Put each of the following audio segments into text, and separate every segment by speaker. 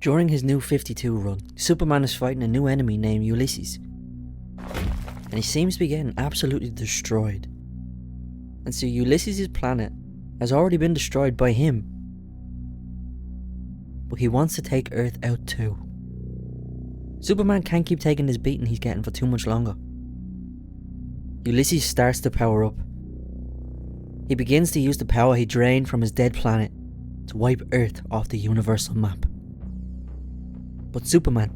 Speaker 1: During his New 52 run, Superman is fighting a new enemy named Ulysses, and he seems to be getting absolutely destroyed. And so Ulysses' planet has already been destroyed by him, but he wants to take Earth out too. Superman can't keep taking this beating he's getting for too much longer. Ulysses starts to power up. He begins to use the power he drained from his dead planet to wipe Earth off the universal map. But Superman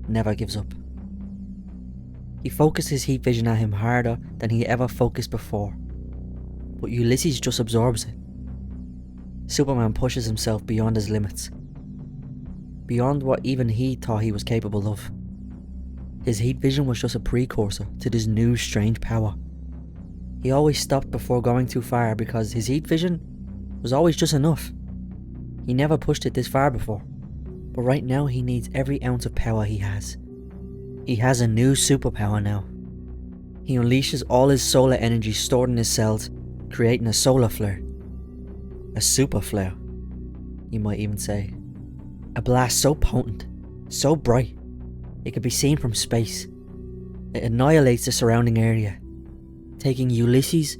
Speaker 1: never gives up. He focuses heat vision at him harder than he ever focused before, but Ulysses just absorbs it. Superman pushes himself beyond his limits, beyond what even he thought he was capable of. His heat vision was just a precursor to this new strange power. He always stopped before going too far because his heat vision was always just enough. He never pushed it this far before, but right now he needs every ounce of power he has. He has a new superpower now. He unleashes all his solar energy stored in his cells, creating a solar flare. A super flare, you might even say. A blast so potent, so bright, it could be seen from space. It annihilates the surrounding area, taking Ulysses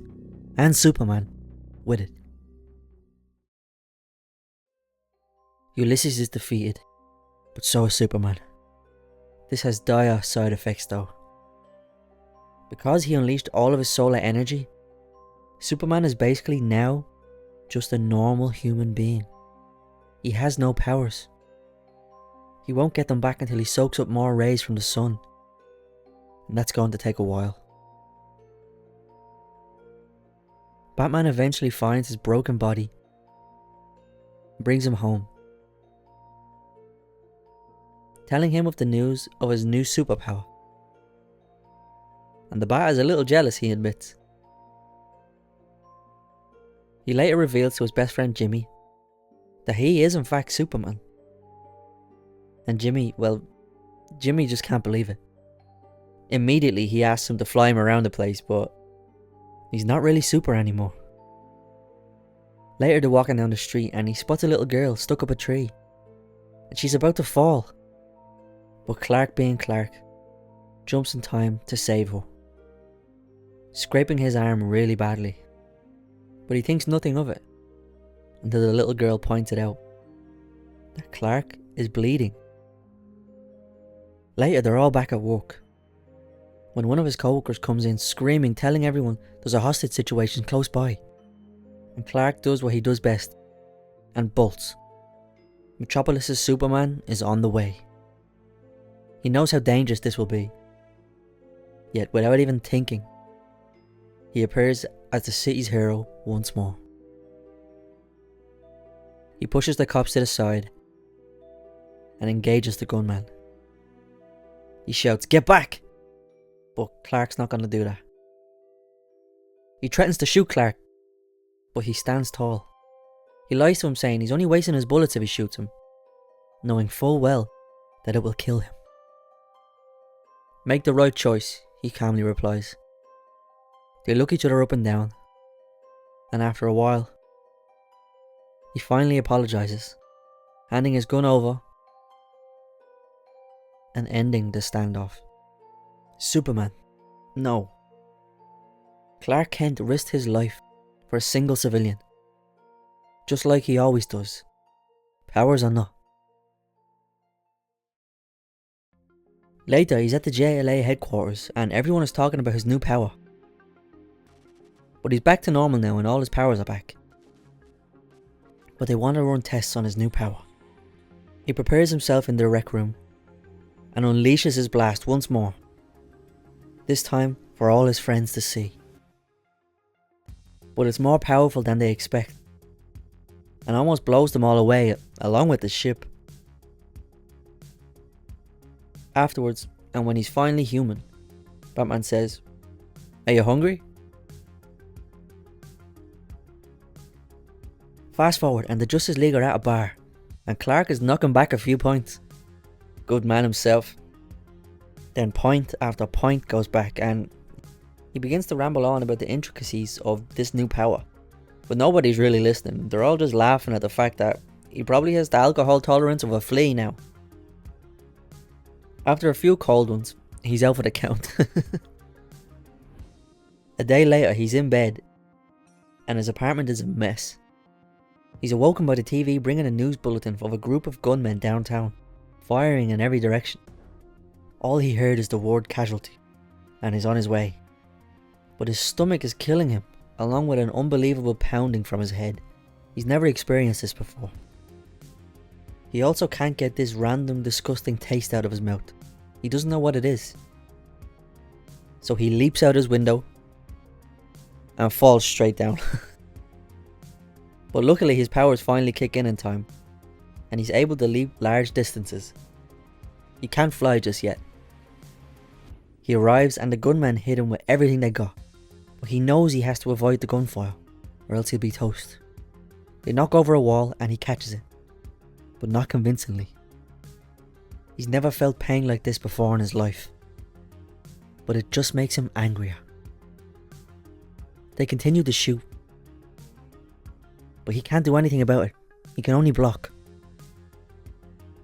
Speaker 1: and Superman with it. Ulysses is defeated, but so is Superman. This has dire side effects though. Because he unleashed all of his solar energy, Superman is basically now just a normal human being. He has no powers. He won't get them back until he soaks up more rays from the sun, and that's going to take a while. Batman eventually finds his broken body and brings him home, telling him of the news of his new superpower. And the Bat is a little jealous, he admits. He later reveals to his best friend Jimmy that he is in fact Superman. And Jimmy just can't believe it. Immediately he asks him to fly him around the place, but he's not really super anymore. Later they're walking down the street and he spots a little girl stuck up a tree, and she's about to fall. But Clark, being Clark, jumps in time to save her, scraping his arm really badly. But he thinks nothing of it until the little girl points it out that Clark is bleeding. Later they're all back at work when one of his co-workers comes in screaming, telling everyone there's a hostage situation close by. And Clark does what he does best and bolts. Metropolis's Superman is on the way. He knows how dangerous this will be, yet without even thinking, he appears as the city's hero once more. He pushes the cops to the side and engages the gunman. He shouts, "Get back!" But Clark's not going to do that. He threatens to shoot Clark, but he stands tall. He lies to him, saying he's only wasting his bullets if he shoots him, knowing full well that it will kill him. "Make the right choice," he calmly replies. They look each other up and down, and after a while, he finally apologizes, handing his gun over and ending the standoff. Superman, no. Clark Kent risked his life for a single civilian, just like he always does, powers or not. Later, he's at the JLA headquarters and everyone is talking about his new power. But he's back to normal now and all his powers are back. But they want to run tests on his new power. He prepares himself in the rec room and unleashes his blast once more. This time for all his friends to see. But it's more powerful than they expect, and almost blows them all away along with the ship. Afterwards, and when he's finally human, Batman says, "Are you hungry?" Fast forward and the Justice League are at a bar, and Clark is knocking back a few points. Good man himself. Then point after point goes back and he begins to ramble on about the intricacies of this new power. But nobody's really listening. They're all just laughing at the fact that he probably has the alcohol tolerance of a flea now. After a few cold ones, he's out for the count. A day later, he's in bed, and his apartment is a mess. He's awoken by the TV bringing a news bulletin of a group of gunmen downtown, firing in every direction. All he heard is the word casualty, and he's on his way. But his stomach is killing him, along with an unbelievable pounding from his head. He's never experienced this before. He also can't get this random disgusting taste out of his mouth. He doesn't know what it is. So he leaps out his window and falls straight down. But luckily his powers finally kick in time, and he's able to leap large distances. He can't fly just yet. He arrives and the gunmen hit him with everything they got, but he knows he has to avoid the gunfire or else he'll be toast. They knock over a wall and he catches it, but not convincingly. He's never felt pain like this before in his life, but it just makes him angrier. They continue to shoot, but he can't do anything about it. He can only block.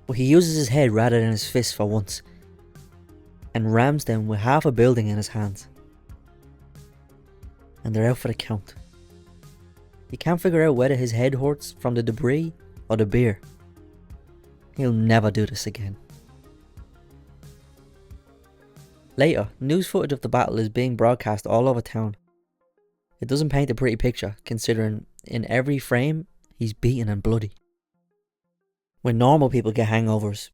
Speaker 1: But he uses his head rather than his fist for once, and rams them with half a building in his hands. And they're out for the count. He can't figure out whether his head hurts from the debris or the beer. He'll never do this again. Later, news footage of the battle is being broadcast all over town. It doesn't paint a pretty picture, considering in every frame, he's beaten and bloody. When normal people get hangovers,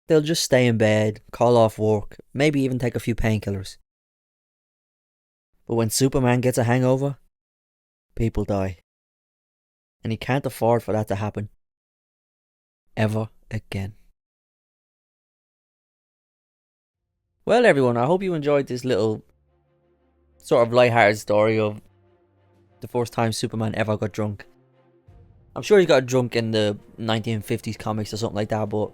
Speaker 1: they'll just stay in bed, call off work, maybe even take a few painkillers. But when Superman gets a hangover, people die. And he can't afford for that to happen ever again. Well everyone, I hope you enjoyed this little sort of light-hearted story of the first time Superman ever got drunk. I'm sure he got drunk in the 1950s comics or something like that, but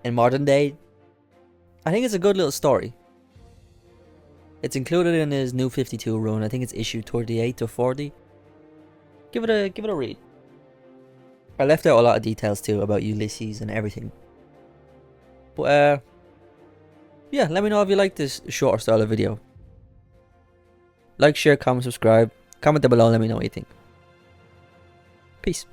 Speaker 1: in modern day, I think it's a good little story. It's included in his New 52 run. I think it's issue 38 to 40. Give it a read. I left out a lot of details too about Ulysses and everything. But yeah, let me know if you like this shorter style of video. Like, share, comment, subscribe. Comment down below, let me know what you think. Peace.